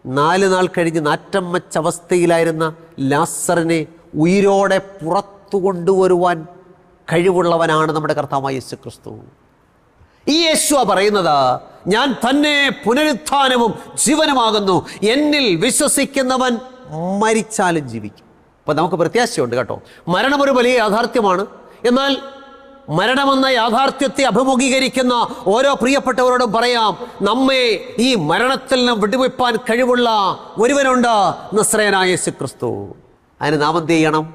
4 നാൾ കഴിഞ്ഞ് നാറ്റം വെച്ച അവസ്ഥയിലായിരുന്ന ലാസറിനെ ഉയിരോടെ പുറത്തു കൊണ്ടുവരുവാൻ കഴിവുള്ളവനാണ് നമ്മുടെ കർത്താവായ യേശു ക്രിസ്തു. ഈ യേശുവാ പറയുന്നത്, ഞാൻ തന്നെ പുനരുത്ഥാനവും ജീവനുമാകുന്നു, എന്നിൽ വിശ്വസിക്കുന്നവൻ മരിച്ചാലും ജീവിക്കും. അപ്പോൾ നമുക്ക് പ്രത്യാശയുണ്ട് കേട്ടോ. മരണം ഒരു വലിയ യാഥാർത്ഥ്യമാണ്. എന്നാൽ മരണമെന്ന യാഥാർത്ഥ്യത്തെ അഭിമുഖീകരിക്കുന്ന ഓരോ പ്രിയപ്പെട്ടവരോടും പറയാം, നമ്മെ ഈ മരണത്തിൽ നിന്ന് വിടുവിപ്പാൻ കഴിവുള്ള ഒരുവനുണ്ട്, നസ്രയനായ യേശു ക്രിസ്തു. അതിന് നാം എന്ത് ചെയ്യണം?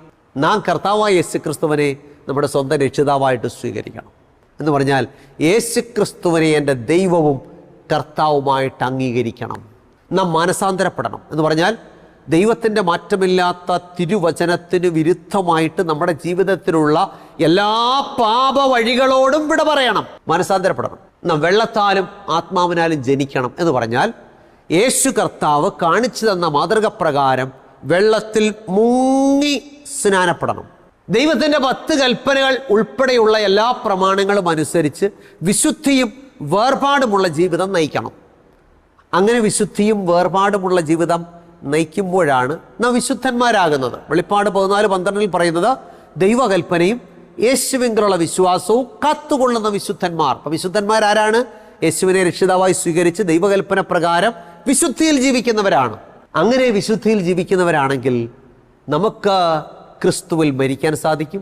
നാം കർത്താവായ യേശു ക്രിസ്തുവിനെ നമ്മുടെ സ്വന്തം രക്ഷിതാവായിട്ട് സ്വീകരിക്കണം. എന്ന് പറഞ്ഞാൽ യേശു ക്രിസ്തുവിനെ എൻ്റെ ദൈവവും കർത്താവുമായിട്ട് അംഗീകരിക്കണം. നാം മാനസാന്തരപ്പെടണം. എന്ന് പറഞ്ഞാൽ ദൈവത്തിൻ്റെ മാറ്റമില്ലാത്ത തിരുവചനത്തിന് വിരുദ്ധമായിട്ട് നമ്മുടെ ജീവിതത്തിലുള്ള എല്ലാ പാപ വഴികളോടും വിട പറയണം, മാനസാന്തരപ്പെടണം. നാം വെള്ളത്താലും ആത്മാവിനാലും ജനിക്കണം. എന്ന് പറഞ്ഞാൽ യേശു കർത്താവ് കാണിച്ചു തന്ന മാതൃക പ്രകാരം വെള്ളത്തിൽ മുങ്ങി സ്നാനപ്പെടണം. ദൈവത്തിൻ്റെ 10 കൽപ്പനകൾ ഉൾപ്പെടെയുള്ള എല്ലാ പ്രമാണങ്ങളും അനുസരിച്ച് വിശുദ്ധിയും വേർപാടുമുള്ള ജീവിതം നയിക്കണം. അങ്ങനെ വിശുദ്ധിയും വേർപാടുമുള്ള ജീവിതം നയിക്കുമ്പോഴാണ് നാം വിശുദ്ധന്മാരാകുന്നത്. വെളിപ്പാട് 14:12 പറയുന്നത്, ദൈവകൽപ്പനയും യേശുവിലുള്ള വിശ്വാസവും കാത്തുകൊള്ളുന്ന വിശുദ്ധന്മാർ. അപ്പം വിശുദ്ധന്മാരാരാണ്? യേശുവിനെ രക്ഷിതാവായി സ്വീകരിച്ച് ദൈവകൽപ്പന പ്രകാരം വിശുദ്ധിയിൽ ജീവിക്കുന്നവരാണ്. അങ്ങനെ വിശുദ്ധിയിൽ ജീവിക്കുന്നവരാണെങ്കിൽ നമുക്ക് ക്രിസ്തുവിൽ മരിക്കാൻ സാധിക്കും,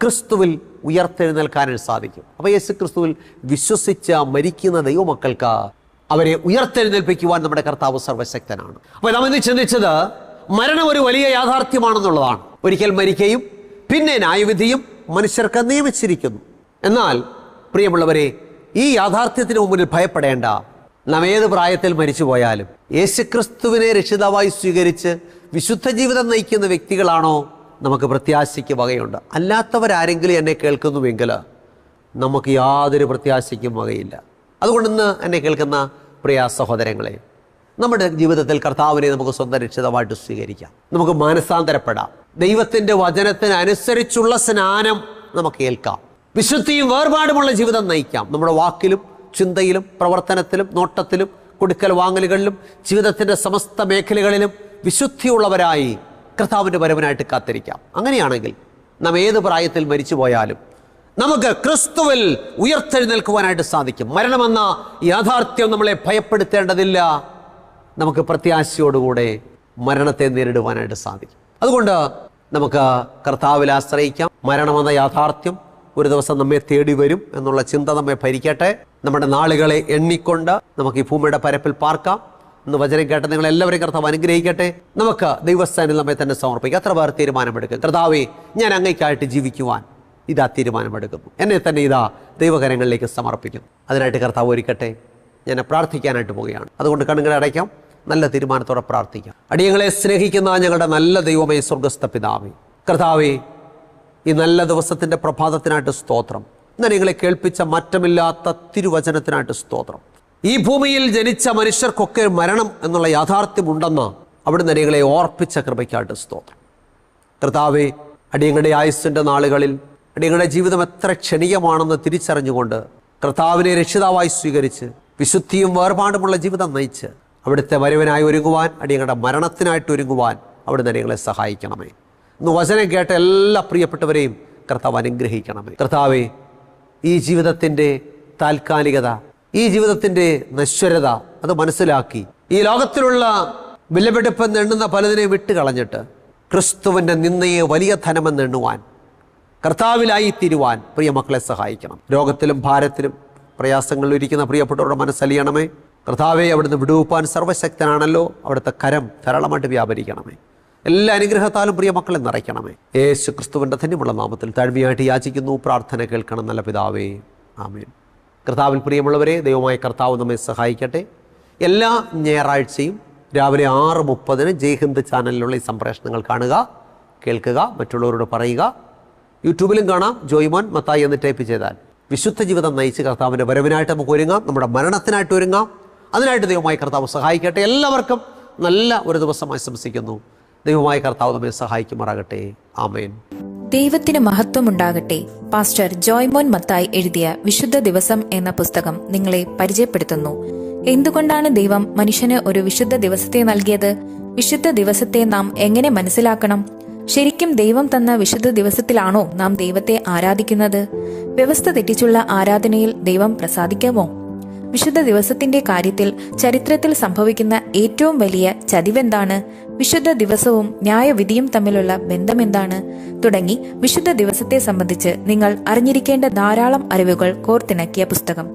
ക്രിസ്തുവിൽ ഉയർത്തെഴുന്നേൽക്കാനും സാധിക്കും. അപ്പോൾ യേശു ക്രിസ്തുവിൽ വിശ്വസിച്ച മരിക്കുന്ന ദൈവമക്കൾക്ക് അവരെ ഉയർത്തെഴുന്നേൽപ്പിക്കുവാൻ നമ്മുടെ കർത്താവ് സർവശക്തനാണ്. അപ്പോൾ നാം ഇന്ന് ചിന്തിച്ചത് മരണം ഒരു വലിയ യാഥാർത്ഥ്യമാണെന്നുള്ളതാണ്. ഒരിക്കൽ മരിക്കുകയും പിന്നെ ന്യായവിധിയും മനുഷ്യർക്ക് നിയമിച്ചിരിക്കുന്നു. എന്നാൽ പ്രിയമുള്ളവരെ, ഈ യാഥാർത്ഥ്യത്തിന് മുമ്പിൽ ഭയപ്പെടേണ്ട. നാം ഏത് പ്രായത്തിൽ മരിച്ചു പോയാലും യേശുക്രിസ്തുവിനെ രക്ഷിതാവായി സ്വീകരിച്ച് വിശുദ്ധ ജീവിതം നയിക്കുന്ന വ്യക്തികളാണോ നമുക്ക് പ്രത്യാശയ്ക്ക് വകയുണ്ട്. അല്ലാത്തവരാരെങ്കിലും എന്നെ കേൾക്കുന്നുവെങ്കിൽ നമുക്ക് യാതൊരു പ്രത്യാശയ്ക്കും വകയില്ല. അതുകൊണ്ട് ഇന്ന് എന്നെ കേൾക്കുന്ന പ്രിയ സഹോദരങ്ങളെ, നമ്മുടെ ജീവിതത്തിൽ കർത്താവിനെ നമുക്ക് സ്വന്തം രക്ഷിതാവായിട്ട് സ്വീകരിക്കാം. നമുക്ക് മാനസാന്തരപ്പെടാം. ദൈവത്തിൻ്റെ വചനത്തിനനുസരിച്ചുള്ള സ്നാനം നമുക്ക് ഏൽക്കാം. വിശുദ്ധിയും വേർപാടുമുള്ള ജീവിതം നയിക്കാം. നമ്മുടെ വാക്കിലും ചിന്തയിലും പ്രവർത്തനത്തിലും നോട്ടത്തിലും കൊടുക്കൽ വാങ്ങലുകളിലും ജീവിതത്തിൻ്റെ സമസ്ത മേഖലകളിലും വിശുദ്ധിയുള്ളവരായി കർത്താവിൻ്റെ വരവിനായിട്ട് കാത്തിരിക്കാം. അങ്ങനെയാണെങ്കിൽ നാം ഏത് പ്രായത്തിൽ മരിച്ചു പോയാലും നമുക്ക് ക്രിസ്തുവിൽ ഉയർത്തെഴുന്നേൽക്കുവാനായിട്ട് സാധിക്കും. മരണമെന്ന യാഥാർത്ഥ്യം നമ്മളെ ഭയപ്പെടുത്തേണ്ടതില്ല. നമുക്ക് പ്രത്യാശയോടുകൂടെ മരണത്തെ നേരിടുവാനായിട്ട് സാധിക്കും. അതുകൊണ്ട് നമുക്ക് കർത്താവിൽ ആശ്രയിക്കാം. മരണമെന്ന യാഥാർത്ഥ്യം ഒരു ദിവസം നമ്മെ തേടി വരും എന്നുള്ള ചിന്ത നമ്മെ ഭരിക്കട്ടെ. നമ്മുടെ നാളുകളെ എണ്ണിക്കൊണ്ട് നമുക്ക് ഈ ഭൂമിയുടെ പരപ്പിൽ പാർക്കാം. ഇന്ന് വചനം കേട്ട നിങ്ങളെല്ലാവരെയും കർത്താവ് അനുഗ്രഹിക്കട്ടെ. നമുക്ക് ദൈവസ്ഥാനിൽ നമ്മെ തന്നെ സമർപ്പിക്കാം. എത്ര പേർ തീരുമാനമെടുക്കും? കർത്താവേ, ഞാൻ അങ്ങേക്കായിട്ട് ജീവിക്കുവാൻ ഇതാ തീരുമാനമെടുക്കുന്നു. എന്നെ തന്നെ ഇതാ ദൈവകരങ്ങളിലേക്ക് സമർപ്പിക്കുന്നു. അതിനായിട്ട് കർത്താവ് ഒരുക്കട്ടെ. ഞാൻ പ്രാർത്ഥിക്കാനായിട്ട് പോവുകയാണ്. അതുകൊണ്ട് കണ്ണുകളെ അടയ്ക്കാം. നല്ല തീരുമാനത്തോടെ പ്രാർത്ഥിക്കാം. അടിയങ്ങളെ സ്നേഹിക്കുന്ന ഞങ്ങളുടെ നല്ല ദൈവമേ, സ്വർഗസ്ഥ പിതാവേ, കർത്താവേ, ഈ നല്ല ദിവസത്തിൻ്റെ പ്രഭാതത്തിനായിട്ട് സ്തോത്രം. ഇന്ന് നിങ്ങളെ കേൾപ്പിച്ച മാറ്റമില്ലാത്ത തിരുവചനത്തിനായിട്ട് സ്തോത്രം. ഈ ഭൂമിയിൽ ജനിച്ച മനുഷ്യർക്കൊക്കെ മരണം എന്നുള്ള യാഥാർത്ഥ്യമുണ്ടെന്ന് അവിടുന്ന് നിങ്ങളെ ഓർപ്പിച്ച കൃപയ്ക്കായിട്ട് സ്തോത്രം. കർത്താവേ, അടിയങ്ങളുടെ ആയുസ്സിൻ്റെ നാളുകളിൽ അടിയങ്ങളുടെ ജീവിതം എത്ര ക്ഷണികമാണെന്ന് തിരിച്ചറിഞ്ഞുകൊണ്ട് കർത്താവിനെ രക്ഷിതാവായി സ്വീകരിച്ച് വിശുദ്ധിയും വേർപാടുമുള്ള ജീവിതം നയിച്ച് അവിടുത്തെ വരവിനായി ഒരുങ്ങുവാൻ, അടിയങ്ങളുടെ മരണത്തിനായിട്ട് ഒരുങ്ങുവാൻ അവിടുന്ന് നിങ്ങളെ സഹായിക്കണമേ. ഇന്ന് വചനം കേട്ട എല്ലാ പ്രിയപ്പെട്ടവരെയും കർത്താവ് അനുഗ്രഹിക്കണമേ. കർത്താവേ, ഈ ജീവിതത്തിൻ്റെ താൽക്കാലികത, ഈ ജീവിതത്തിൻ്റെ നശ്വരത അത് മനസ്സിലാക്കി ഈ ലോകത്തിലുള്ള വിലപിടിപ്പെന്ന് എണ്ണുന്ന പലതിനെ വിട്ടുകളഞ്ഞിട്ട് ക്രിസ്തുവിൻ്റെ നിന്നയെ വലിയ ധനമെന്ന് എണ്ണുവാൻ, കർത്താവിലായി തീരുവാൻ പ്രിയ മക്കളെ സഹായിക്കണം. രോഗത്തിലും ഭാരത്തിലും പ്രയാസങ്ങളിലിരിക്കുന്ന പ്രിയപ്പെട്ടവരുടെ മനസ്സലിയണമേ. കർത്താവെ, അവിടുന്ന് വിടുവിപ്പാൻ സർവ്വശക്തനാണല്ലോ. അവിടുത്തെ കരം ധാരാളമായിട്ട് വ്യാപരിക്കണമേ. എല്ലാ അനുഗ്രഹത്താലും പ്രിയ മക്കളെ നിറയ്ക്കണമേ. യേശു ക്രിസ്തുവിൻ്റെ ധന്യമുള്ള നാമത്തിൽ താഴ്മയായിട്ട് യാചിക്കുന്നു. പ്രാർത്ഥന കേൾക്കണം നല്ല പിതാവേ, ആമേൻ. കർത്താവിൽ പ്രിയമുള്ളവരെ, ദൈവമായ കർത്താവ് നമ്മെ സഹായിക്കട്ടെ. എല്ലാ ഞായറാഴ്ചയും രാവിലെ 6:30 ജയ്ഹിന്ദ് ചാനലിലുള്ള ഈ സംപ്രേഷണങ്ങൾ കാണുക, കേൾക്കുക, മറ്റുള്ളവരോട് പറയുക. യൂട്യൂബിലും കാണാം. ജോയ്മോൻ മത്തായി എന്ന് ടൈപ്പ് ചെയ്താൽ. വിശുദ്ധ ജീവിതം നയിച്ച് കർത്താവിൻ്റെ വരവിനായിട്ട് നമുക്ക് ഒരുങ്ങാം, നമ്മുടെ മരണത്തിനായിട്ട് ഒരുങ്ങാം. അതിനായിട്ട് ദൈവമായ കർത്താവ് സഹായിക്കട്ടെ. എല്ലാവർക്കും നല്ല ഒരു ദിവസം ആശംസിക്കുന്നു. ദൈവമായ കർത്താവ് നമ്മെ സഹായിക്കുമാറാകട്ടെ. ആമേൻ. ദൈവത്തിന് മഹത്വമുണ്ടാകട്ടെ. പാസ്റ്റർ ജോയ്മോൻ മത്തായി എഴുതിയ വിശുദ്ധ ദിവസം എന്ന പുസ്തകം നിങ്ങളെ പരിചയപ്പെടുത്തുന്നു. എന്തുകൊണ്ടാണ് ദൈവം മനുഷ്യന് ഒരു വിശുദ്ധ ദിവസത്തെ നൽകിയത്? വിശുദ്ധ ദിവസത്തെ നാം എങ്ങനെ മനസ്സിലാക്കണം? ശരിക്കും ദൈവം തന്ന വിശുദ്ധ ദിവസത്തിലാണോ നാം ദൈവത്തെ ആരാധിക്കുന്നത്? വ്യവസ്ഥ തെറ്റിച്ചുള്ള ആരാധനയിൽ ദൈവം പ്രസാദിക്കാമോ? വിശുദ്ധ ദിവസത്തിന്റെ കാര്യത്തിൽ ചരിത്രത്തിൽ സംഭവിക്കുന്ന ഏറ്റവും വലിയ ചതിവെന്താണ്? വിശുദ്ധ ദിവസവും ന്യായവിധിയും തമ്മിലുള്ള ബന്ധമെന്താണ്? തുടങ്ങി വിശുദ്ധ ദിവസത്തെ സംബന്ധിച്ച് നിങ്ങൾ അറിഞ്ഞിരിക്കേണ്ട ധാരാളം അറിവുകൾ കോർത്തിണക്കിയ പുസ്തകം.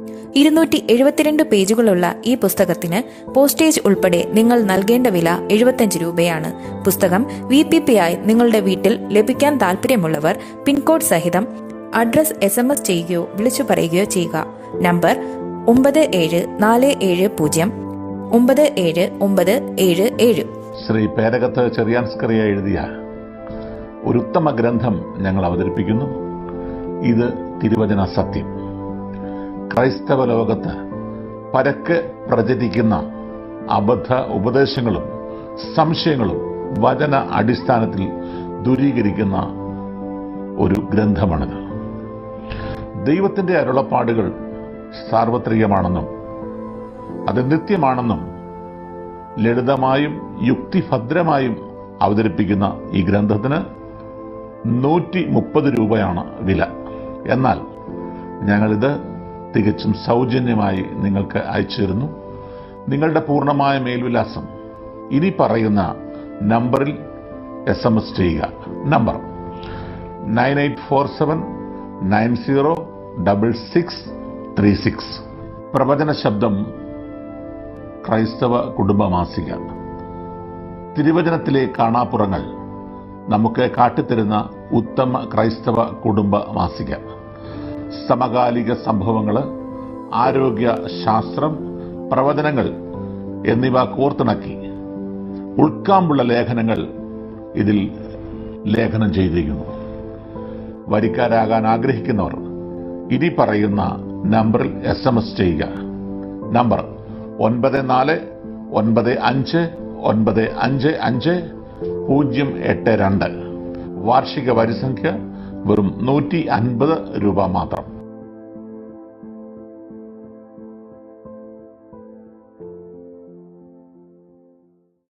272 പേജുകളുള്ള ഈ പുസ്തകത്തിന് പോസ്റ്റേജ് ഉൾപ്പെടെ നിങ്ങൾ നൽകേണ്ട വില 75 രൂപയാണ്. പുസ്തകം VPP ആയി നിങ്ങളുടെ വീട്ടിൽ ലഭിക്കാൻ താല്പര്യമുള്ളവർ പിൻകോഡ് സഹിതം അഡ്രസ് SMS ചെയ്യുകയോ വിളിച്ചു പറയുകയോ ചെയ്യുക. നമ്പർ 9740979977. ശ്രീ പേരകത്ത് ചെറിയാൻസ്കറിയ എഴുതിയ ഒരു ഉത്തമ ഗ്രന്ഥം ഞങ്ങൾ അവതരിപ്പിക്കുന്നു. ഇത് തിരുവചന സത്യം. ക്രൈസ്തവ ലോകത്ത് പരക്കെ പ്രചരിക്കുന്ന അബദ്ധ ഉപദേശങ്ങളും സംശയങ്ങളും വചന അടിസ്ഥാനത്തിൽ ദൂരീകരിക്കുന്ന ഒരു ഗ്രന്ഥമാണിത്. ദൈവത്തിൻ്റെ അരുളപ്പാടുകൾ സാർവത്രികമാണെന്നും അത് നിത്യമാണെന്നും ലളിതമായും യുക്തിഭദ്രമായും അവതരിപ്പിക്കുന്ന ഈ ഗ്രന്ഥത്തിന് 130 രൂപയാണ് വില. എന്നാൽ ഞങ്ങളിത് തികച്ചും സൗജന്യമായി നിങ്ങൾക്ക് അയച്ചു തരുന്നു. നിങ്ങളുടെ പൂർണ്ണമായ മേൽവിലാസം ഇനി പറയുന്ന നമ്പറിൽ SMS ചെയ്യുക. നമ്പർ 9847906636. പ്രവചന ശബ്ദം ക്രൈസ്തവ കുടുംബമാസിക. തിരുവചനത്തിലെ കാണാപ്പുറങ്ങൾ നമുക്ക് കാട്ടിത്തരുന്ന ഉത്തമ ക്രൈസ്തവ കുടുംബ മാസിക. സമകാലിക സംഭവങ്ങൾ, ആരോഗ്യ ശാസ്ത്രം, പ്രവചനങ്ങൾ എന്നിവ കോർത്തിണക്കി ഉൾക്കാമ്പുള്ള ലേഖനങ്ങൾ ഇതിൽ ലേഖനം ചെയ്തിരിക്കുന്നു. വരിക്കാരാകാൻ ആഗ്രഹിക്കുന്നവർ ഇനി പറയുന്ന നമ്പറിൽ SMS ചെയ്യുക. നമ്പർ 9495955082. വാർഷിക വരിസംഖ്യ വെറും 150 രൂപ മാത്രം.